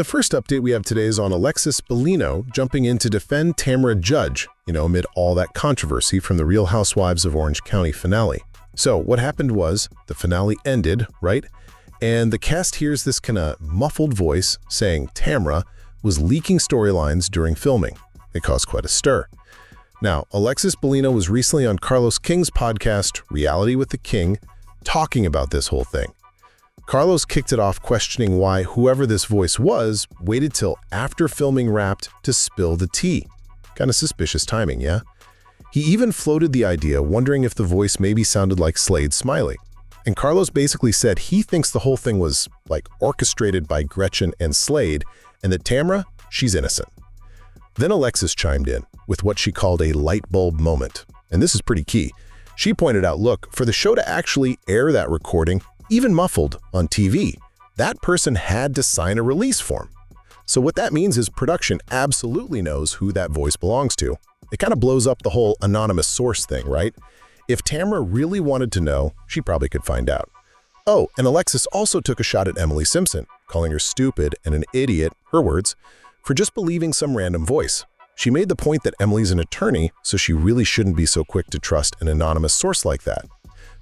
The first update we have today is on Alexis Bellino jumping in to defend Tamara Judge, amid all that controversy from the Real Housewives of Orange County finale. So what happened was the finale ended, right? And the cast hears this kind of muffled voice saying Tamara was leaking storylines during filming. It caused quite a stir. Now, Alexis Bellino was recently on Carlos King's podcast, Reality with the King, talking about this whole thing. Carlos kicked it off questioning why whoever this voice was waited till after filming wrapped to spill the tea. Kind of suspicious timing, yeah? He even floated the idea, wondering if the voice maybe sounded like Slade's Smiley. And Carlos basically said he thinks the whole thing was, orchestrated by Gretchen and Slade, and that Tamara, she's innocent. Then Alexis chimed in with what she called a light bulb moment. And this is pretty key. She pointed out, look, for the show to actually air that recording, even muffled on TV, that person had to sign a release form. So what that means is production absolutely knows who that voice belongs to. It kind of blows up the whole anonymous source thing, right? If Tamara really wanted to know, she probably could find out. Oh, and Alexis also took a shot at Emily Simpson, calling her stupid and an idiot, her words, for just believing some random voice. She made the point that Emily's an attorney, so she really shouldn't be so quick to trust an anonymous source like that.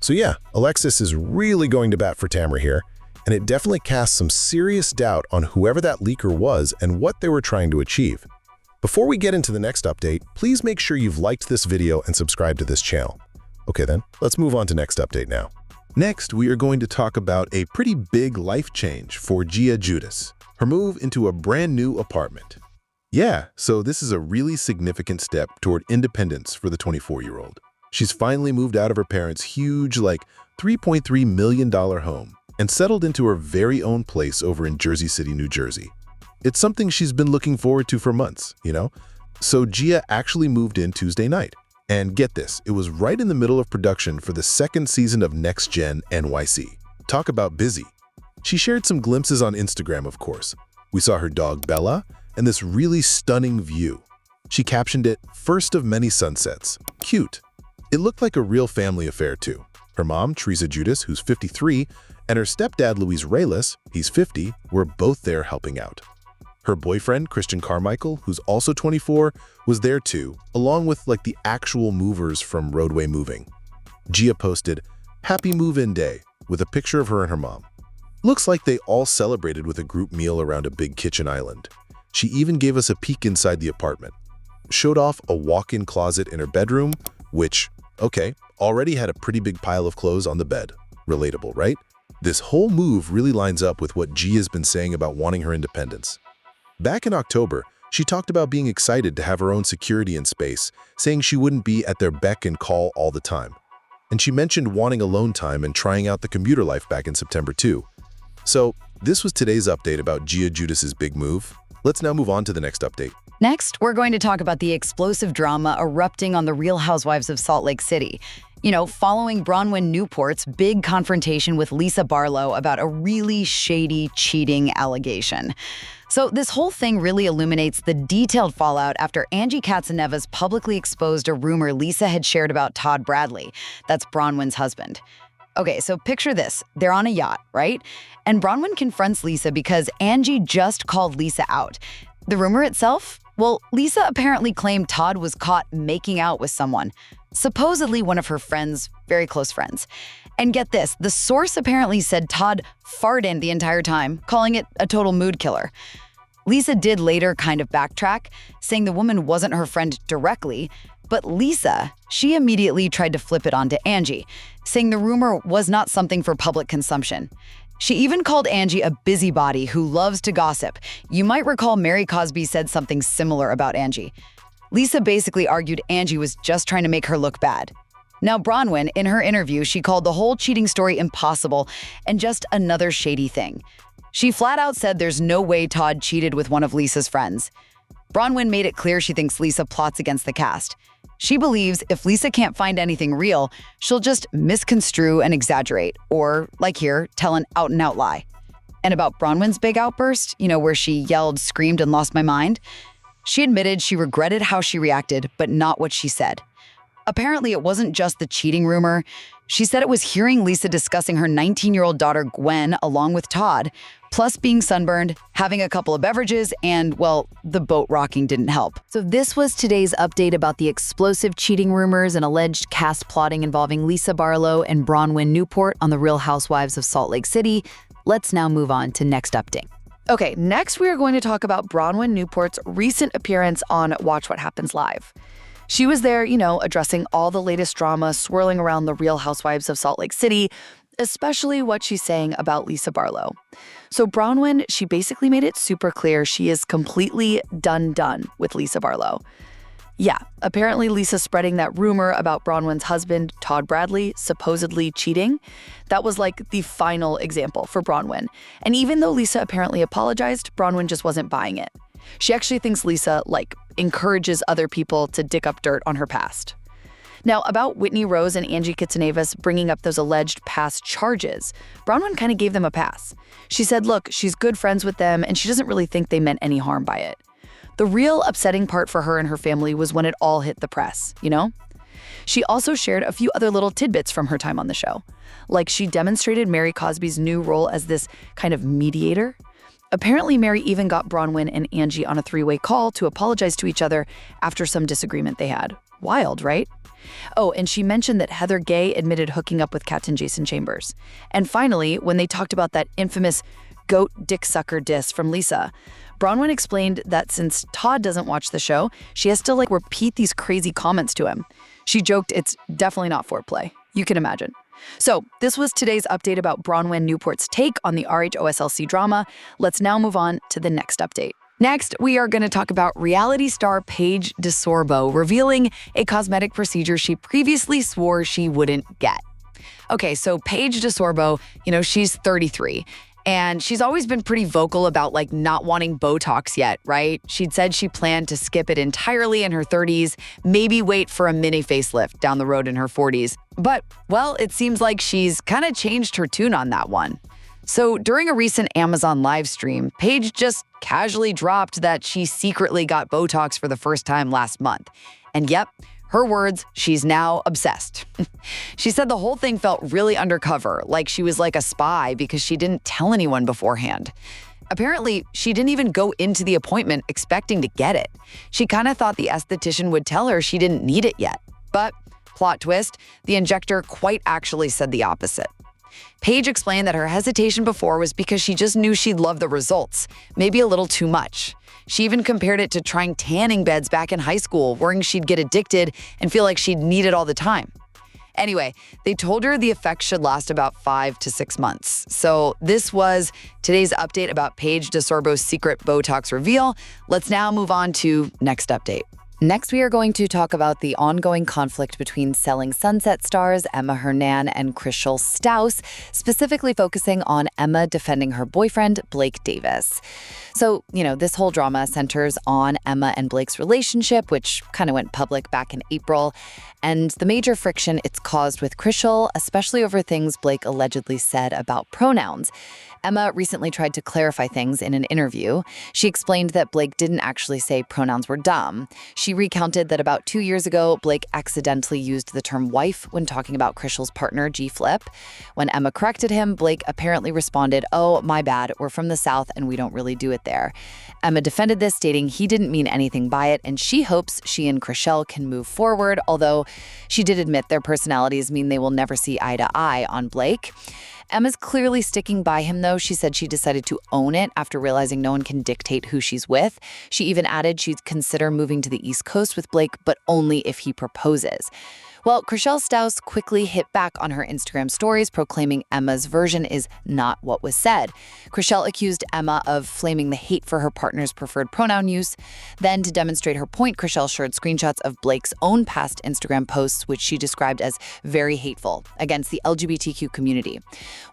So yeah, Alexis is really going to bat for Tamara here, and it definitely casts some serious doubt on whoever that leaker was and what they were trying to achieve. Before we get into the next update, please make sure you've liked this video and subscribed to this channel. Okay then, let's move on to next update now. Next, we are going to talk about a pretty big life change for Gia Giudice, her move into a brand new apartment. Yeah, so this is a really significant step toward independence for the 24-year-old. She's finally moved out of her parents' huge, $3.3 million home and settled into her very own place over in Jersey City, New Jersey. It's something she's been looking forward to for months, So Gia actually moved in Tuesday night. And get this, it was right in the middle of production for the second season of Next Gen NYC. Talk about busy. She shared some glimpses on Instagram, of course. We saw her dog Bella and this really stunning view. She captioned it, "First of many sunsets." Cute. It looked like a real family affair too. Her mom, Teresa Giudice, who's 53, and her stepdad, Luis Reyes, he's 50, were both there helping out. Her boyfriend, Christian Carmichael, who's also 24, was there too, along with the actual movers from Roadway Moving. Gia posted, "Happy move-in day," with a picture of her and her mom. Looks like they all celebrated with a group meal around a big kitchen island. She even gave us a peek inside the apartment. Showed off a walk-in closet in her bedroom, which, okay, already had a pretty big pile of clothes on the bed. Relatable, right? This whole move really lines up with what Gia's been saying about wanting her independence. Back in October, she talked about being excited to have her own security and space, saying she wouldn't be at their beck and call all the time. And she mentioned wanting alone time and trying out the commuter life back in September too. So this was today's update about Gia Giudice's big move. Let's now move on to the next update. Next, we're going to talk about the explosive drama erupting on the Real Housewives of Salt Lake City. Following Bronwyn Newport's big confrontation with Lisa Barlow about a really shady cheating allegation. So this whole thing really illuminates the detailed fallout after Angie Katzenevas publicly exposed a rumor Lisa had shared about Todd Bradley. That's Bronwyn's husband. Okay, so picture this. They're on a yacht, right? And Bronwyn confronts Lisa because Angie just called Lisa out. The rumor itself? Well, Lisa apparently claimed Todd was caught making out with someone, supposedly one of her friends, very close friends. And get this, the source apparently said Todd farted the entire time, calling it a total mood killer. Lisa did later kind of backtrack, saying the woman wasn't her friend directly, but Lisa, she immediately tried to flip it onto Angie, saying the rumor was not something for public consumption. She even called Angie a busybody who loves to gossip. You might recall Mary Cosby said something similar about Angie. Lisa basically argued Angie was just trying to make her look bad. Now, Bronwyn, in her interview, she called the whole cheating story impossible and just another shady thing. She flat out said there's no way Todd cheated with one of Lisa's friends. Bronwyn made it clear she thinks Lisa plots against the cast. She believes if Lisa can't find anything real, she'll just misconstrue and exaggerate, or, like here, tell an out-and-out lie. And about Bronwyn's big outburst, where she yelled, screamed, and lost my mind, she admitted she regretted how she reacted, but not what she said. Apparently, it wasn't just the cheating rumor. She said it was hearing Lisa discussing her 19-year-old daughter Gwen along with Todd, plus being sunburned, having a couple of beverages, and, well, the boat rocking didn't help. So this was today's update about the explosive cheating rumors and alleged cast plotting involving Lisa Barlow and Bronwyn Newport on The Real Housewives of Salt Lake City. Let's now move on to next update. Okay, next we are going to talk about Bronwyn Newport's recent appearance on Watch What Happens Live. She was there, addressing all the latest drama swirling around the Real Housewives of Salt Lake City, especially what she's saying about Lisa Barlow. So Bronwyn, she basically made it super clear she is completely done with Lisa Barlow. Yeah, apparently Lisa spreading that rumor about Bronwyn's husband, Todd Bradley, supposedly cheating. That was like the final example for Bronwyn. And even though Lisa apparently apologized, Bronwyn just wasn't buying it. She actually thinks Lisa, encourages other people to dig up dirt on her past. Now, about Whitney Rose and Angie Kitsanevas bringing up those alleged past charges, Bronwyn kind of gave them a pass. She said, look, she's good friends with them, and she doesn't really think they meant any harm by it. The real upsetting part for her and her family was when it all hit the press, She also shared a few other little tidbits from her time on the show. Like she demonstrated Mary Cosby's new role as this kind of mediator. Apparently, Mary even got Bronwyn and Angie on a three-way call to apologize to each other after some disagreement they had. Wild, right? Oh, and she mentioned that Heather Gay admitted hooking up with Captain Jason Chambers. And finally, when they talked about that infamous goat dick sucker diss from Lisa, Bronwyn explained that since Todd doesn't watch the show, she has to repeat these crazy comments to him. She joked it's definitely not foreplay. You can imagine. So this was today's update about Bronwyn Newport's take on the RHOSLC drama. Let's now move on to the next update. Next, we are going to talk about reality star Paige DeSorbo revealing a cosmetic procedure she previously swore she wouldn't get. Okay, so Paige DeSorbo, she's 33. And she's always been pretty vocal about not wanting Botox yet, right? She'd said she planned to skip it entirely in her 30s, maybe wait for a mini facelift down the road in her 40s. But, well, it seems like she's kind of changed her tune on that one. So during a recent Amazon live stream, Paige just casually dropped that she secretly got Botox for the first time last month. And yep, her words, she's now obsessed. She said the whole thing felt really undercover, like she was like a spy because she didn't tell anyone beforehand. Apparently, she didn't even go into the appointment expecting to get it. She kind of thought the esthetician would tell her she didn't need it yet. But, plot twist, the injector quite actually said the opposite. Paige explained that her hesitation before was because she just knew she'd love the results, maybe a little too much. She even compared it to trying tanning beds back in high school, worrying she'd get addicted and feel like she'd need it all the time. Anyway, they told her the effects should last about 5 to 6 months. So this was today's update about Paige DeSorbo's secret Botox reveal. Let's now move on to next update. Next, we are going to talk about the ongoing conflict between Selling Sunset stars Emma Hernan and Chrishell Stause, specifically focusing on Emma defending her boyfriend, Blake Davis. So, this whole drama centers on Emma and Blake's relationship, which kind of went public back in April, and the major friction it's caused with Chrishell, especially over things Blake allegedly said about pronouns. Emma recently tried to clarify things in an interview. She explained that Blake didn't actually say pronouns were dumb. She recounted that about 2 years ago, Blake accidentally used the term wife when talking about Chrishell's partner, G. Flip. When Emma corrected him, Blake apparently responded, "Oh, my bad, we're from the South and we don't really do it there." Emma defended this, stating he didn't mean anything by it, and she hopes she and Chrishell can move forward, although she did admit their personalities mean they will never see eye to eye on Blake. Emma's clearly sticking by him, though. She said she decided to own it after realizing no one can dictate who she's with. She even added she'd consider moving to the East Coast with Blake, but only if he proposes. Well, Chrishell Stause quickly hit back on her Instagram stories, proclaiming Emma's version is not what was said. Chrishell accused Emma of flaming the hate for her partner's preferred pronoun use. Then, to demonstrate her point, Chrishell shared screenshots of Blake's own past Instagram posts, which she described as very hateful against the LGBTQ community.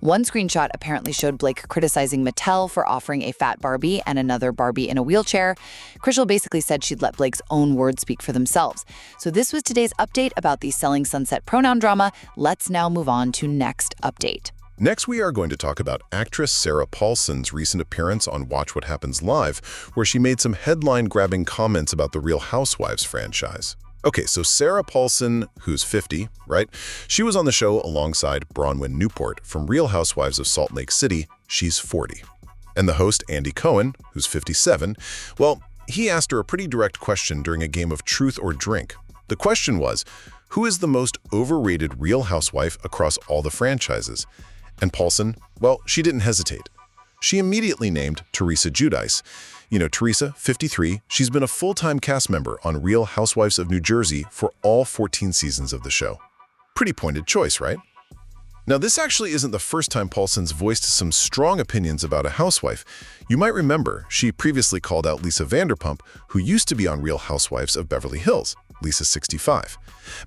One screenshot apparently showed Blake criticizing Mattel for offering a fat Barbie and another Barbie in a wheelchair. Chrishell basically said she'd let Blake's own words speak for themselves. So this was today's update about the Selling Sunset pronoun drama. Let's now move on to next update. Next, we are going to talk about actress Sarah Paulson's recent appearance on Watch What Happens Live, where she made some headline-grabbing comments about the Real Housewives franchise. Okay, so Sarah Paulson, who's 50, right? She was on the show alongside Bronwyn Newport from Real Housewives of Salt Lake City. She's 40. And the host, Andy Cohen, who's 57, well, he asked her a pretty direct question during a game of Truth or Drink. The question was, who is the most overrated Real Housewife across all the franchises? And Paulson, well, she didn't hesitate. She immediately named Teresa Giudice. You know, Teresa, 53, she's been a full-time cast member on Real Housewives of New Jersey for all 14 seasons of the show. Pretty pointed choice, right? Now, this actually isn't the first time Paulson's voiced some strong opinions about a housewife. You might remember she previously called out Lisa Vanderpump, who used to be on Real Housewives of Beverly Hills. Lisa's 65.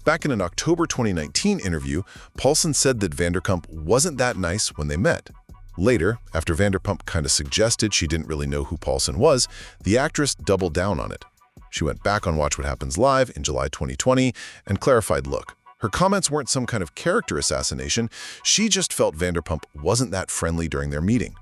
Back in an October 2019 interview, Paulson said that Vanderpump wasn't that nice when they met. Later, after Vanderpump kind of suggested she didn't really know who Paulson was, the actress doubled down on it. She went back on Watch What Happens Live in July 2020 and clarified, look, her comments weren't some kind of character assassination, she just felt Vanderpump wasn't that friendly during their meeting.